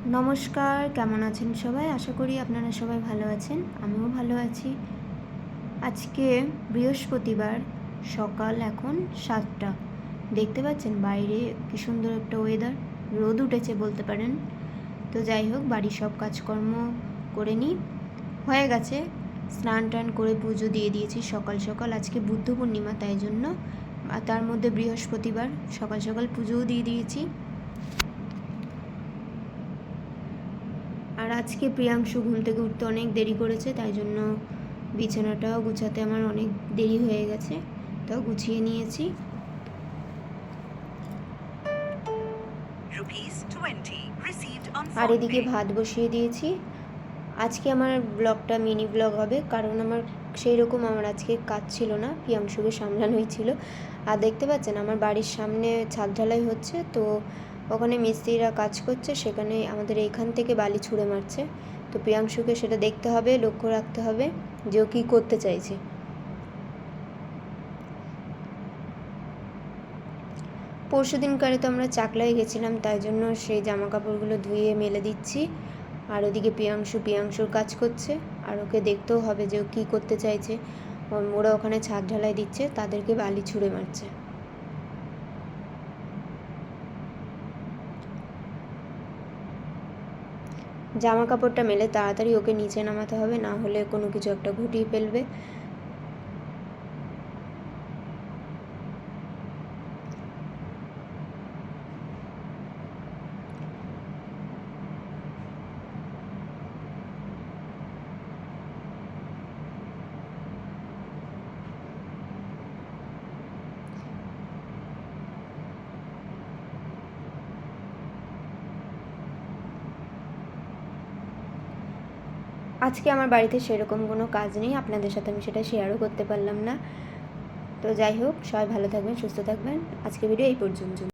নমস্কার, কেমন আছেন সবাই? আশা করি আপনারা সবাই ভালো আছেন। আমিও ভালো আছি। আজকে বৃহস্পতিবার, সকাল এখন 7টা। দেখতে পাচ্ছেন বাইরে কি সুন্দর একটা ওয়েদার, রোদ উঠেছে বলতে পারেন। তো যাই হোক, বাড়ির সব কাজকর্ম করে নিই, হয়ে গেছে। স্নান টান করে পুজো দিয়ে দিয়েছি সকাল সকাল। আজকে বুদ্ধ পূর্ণিমা, তাই জন্য তার মধ্যে বৃহস্পতিবার সকাল সকাল পুজোও দিয়ে দিয়েছি। আর আজকে প্রিয়াংশু ঘুম থেকে উঠতে অনেক দেরি করেছে, তাই জন্য বিছানাটাও গুছাতে আমার অনেক দেরি হয়ে গেছে, তো গুছিয়ে নিয়েছি। আর এদিকে ভাত বসিয়ে দিয়েছি। আজকে আমার ব্লগটা মিনি ব্লগ হবে, কারণ আমার সেই রকম আমার আজকে কাজ ছিল না, প্রিয়াংশুকে সামলানোই ছিল। আর দেখতে পাচ্ছেন আমার বাড়ির সামনে ছাদ ঢালাই হচ্ছে, তো ওখানে মিস্ত্রিরা কাজ করছে, সেখানে আমাদের এইখান থেকে বালি ছুঁড়ে মারছে। তো প্রিয়াংশুকে সেটা দেখতে হবে, লক্ষ্য রাখতে হবে যে ও কী করতে চাইছে। পরশুদিনকারে তো আমরা চাকলায় গেছিলাম, তাই জন্য সেই জামা কাপড়গুলো ধুয়ে মেলে দিচ্ছি। আর ওদিকে প্রিয়াংশুর কাজ করছে, আর ওকে দেখতেও হবে যে ও কী করতে চাইছে। ওরা ওখানে ছাদ ঢালাই দিচ্ছে, তাদেরকে বালি ছুঁড়ে মারছে। জামা কাপড়টা মেলে তাড়াতাড়ি ওকে নিচে নামাতে হবে, না হলে কোনো কিছু একটা ঘটিয়ে ফেলবে। আজকে আমার বাড়িতে সেরকম কোনো কাজ নেই, আপনাদের সাথে আমি সেটা শেয়ারও করতে পারলাম না। তো যাই হোক, সবাই ভালো থাকবেন, সুস্থ থাকবেন। আজকে ভিডিও এই পর্যন্ত।